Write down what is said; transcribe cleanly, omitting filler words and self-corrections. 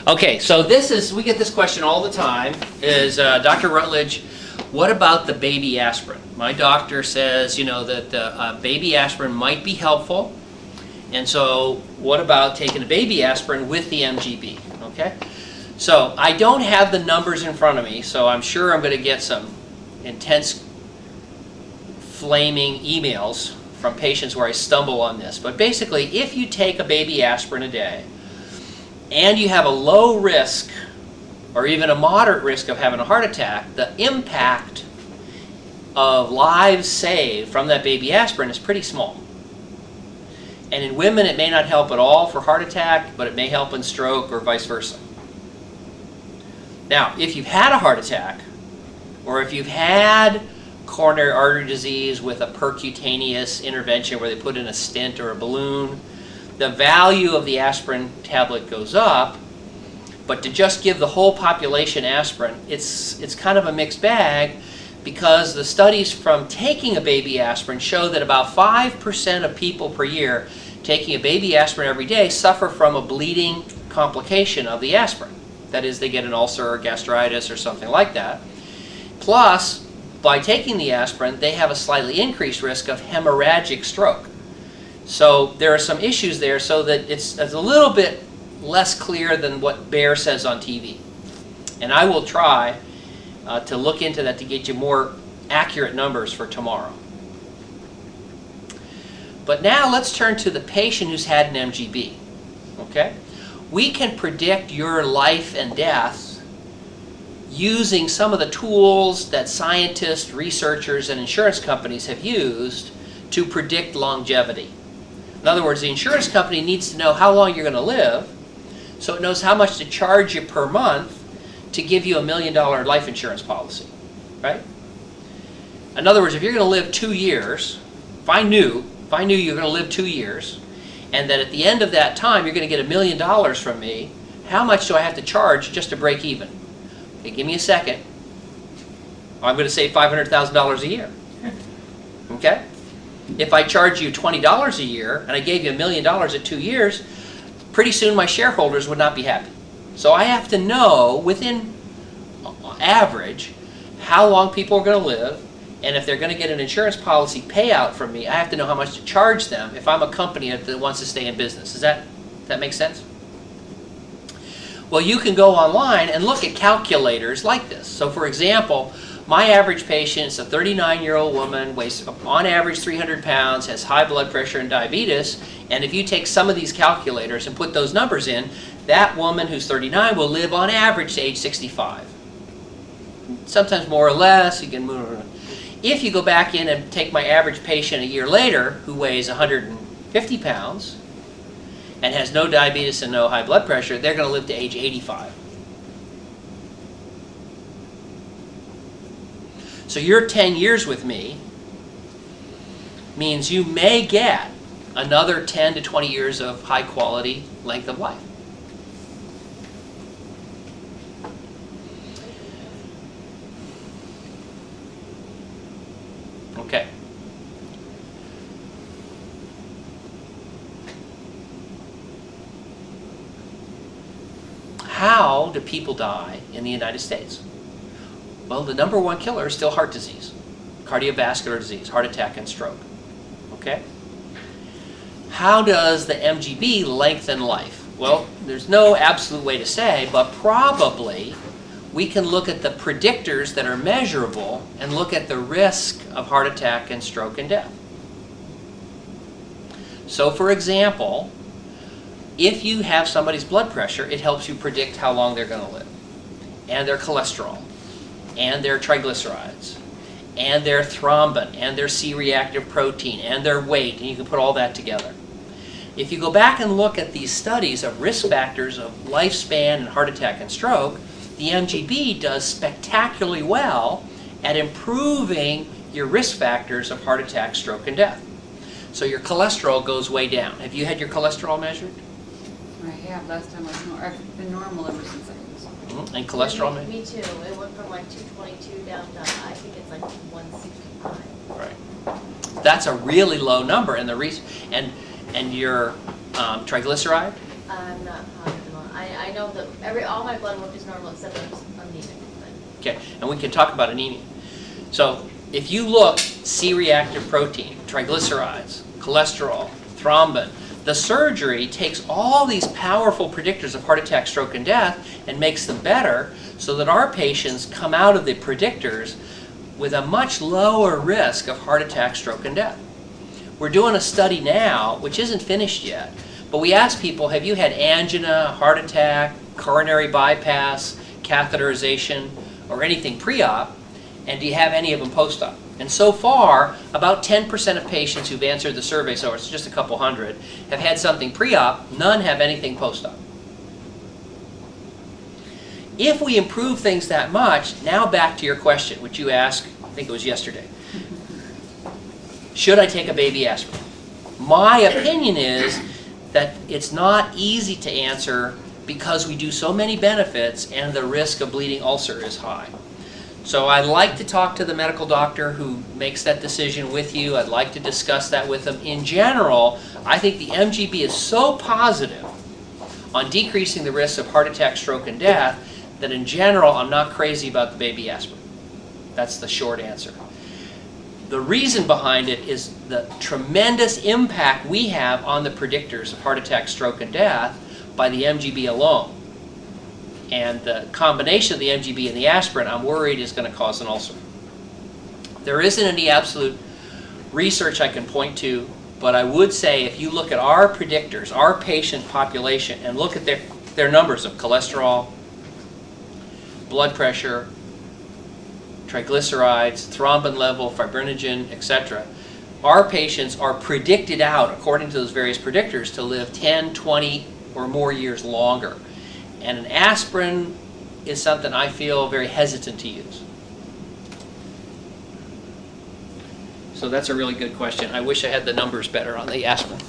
Okay, so we get this question all the time, is Dr. Rutledge, what about the baby aspirin? My doctor says, that baby aspirin might be helpful, and so what about taking a baby aspirin with the MGB, okay? So I don't have the numbers in front of me, so I'm sure I'm going to get some intense flaming emails from patients where I stumble on this. But basically, if you take a baby aspirin a day, and you have a low risk or even a moderate risk of having a heart attack, the impact of lives saved from that baby aspirin is pretty small. And in women, it may not help at all for heart attack, but it may help in stroke or vice versa. Now, if you've had a heart attack, or if you've had coronary artery disease with a percutaneous intervention where they put in a stent or a balloon, the value of the aspirin tablet goes up. But to just give the whole population aspirin, it's kind of a mixed bag, because the studies from taking a baby aspirin show that about 5% of people per year taking a baby aspirin every day suffer from a bleeding complication of the aspirin. That is, they get an ulcer or gastritis or something like that. Plus, by taking the aspirin, they have a slightly increased risk of hemorrhagic stroke. So there are some issues there, so that it's a little bit less clear than what Bayer says on TV. And I will try to look into that to get you more accurate numbers for tomorrow. But now let's turn to the patient who's had an MGB. Okay? We can predict your life and death using some of the tools that scientists, researchers, and insurance companies have used to predict longevity. In other words, the insurance company needs to know how long you're going to live, so it knows how much to charge you per month to give you $1 million life insurance policy, right? In other words, if you're going to live 2 years, if I knew you're going to live 2 years, and that at the end of that time you're going to get $1 million from me, how much do I have to charge just to break even? Okay, give me a second. I'm going to save $500,000 a year. Okay? If I charge you $20 a year and I gave you $1 million at 2 years, pretty soon my shareholders would not be happy. So I have to know, within average, how long people are going to live, and if they're going to get an insurance policy payout from me, I have to know how much to charge them if I'm a company that wants to stay in business. Does that make sense? Well, you can go online and look at calculators like this. So for example, my average patient is a 39-year-old woman, weighs on average 300 pounds, has high blood pressure and diabetes, and if you take some of these calculators and put those numbers in, that woman who's 39 will live on average to age 65. Sometimes more or less, you can move around. If you go back in and take my average patient a year later who weighs 150 pounds and has no diabetes and no high blood pressure, they're going to live to age 85. So your 10 years with me means you may get another 10 to 20 years of high quality length of life. Okay. How do people die in the United States? Well, the number one killer is still heart disease, cardiovascular disease, heart attack and stroke. Okay? How does the MGB lengthen life? Well, there's no absolute way to say, but probably we can look at the predictors that are measurable and look at the risk of heart attack and stroke and death. So for example, if you have somebody's blood pressure, it helps you predict how long they're going to live, and their cholesterol, and their triglycerides, and their thrombin, and their C-reactive protein, and their weight, and you can put all that together. If you go back and look at these studies of risk factors of lifespan and heart attack and stroke, the MGB does spectacularly well at improving your risk factors of heart attack, stroke, and death. So your cholesterol goes way down. Have you had your cholesterol measured? I have. Last time I've been normal ever since I was. And cholesterol measured? Me too. It went from like 222 down to, I think it's like 165. Right. That's a really low number, and your triglyceride? I'm not positive. I know that all my blood work is normal except I'm anemic. But Okay, and we can talk about anemia. So if you look, C-reactive protein, triglycerides, cholesterol, thrombin, the surgery takes all these powerful predictors of heart attack, stroke, and death and makes them better so that our patients come out of the predictors with a much lower risk of heart attack, stroke, and death. We're doing a study now, which isn't finished yet, but we asked people, have you had angina, heart attack, coronary bypass, catheterization, or anything pre-op, and do you have any of them post-op? And so far, about 10% of patients who've answered the survey, so it's just a couple hundred, have had something pre-op, none have anything post-op. If we improve things that much, now back to your question, which you asked, I think it was yesterday. Should I take a baby aspirin? My opinion is that it's not easy to answer because we do so many benefits and the risk of bleeding ulcer is high. So I'd like to talk to the medical doctor who makes that decision with you. I'd like to discuss that with them. In general, I think the MGB is so positive on decreasing the risk of heart attack, stroke, and death that in general, I'm not crazy about the baby aspirin. That's the short answer. The reason behind it is the tremendous impact we have on the predictors of heart attack, stroke, and death by the MGB alone. And the combination of the MGB and the aspirin, I'm worried, is going to cause an ulcer. There isn't any absolute research I can point to, but I would say if you look at our predictors, our patient population, and look at their numbers of cholesterol, blood pressure, triglycerides, thrombin level, fibrinogen, etc., our patients are predicted out, according to those various predictors, to live 10, 20, or more years longer. And an aspirin is something I feel very hesitant to use. So that's a really good question. I wish I had the numbers better on the aspirin.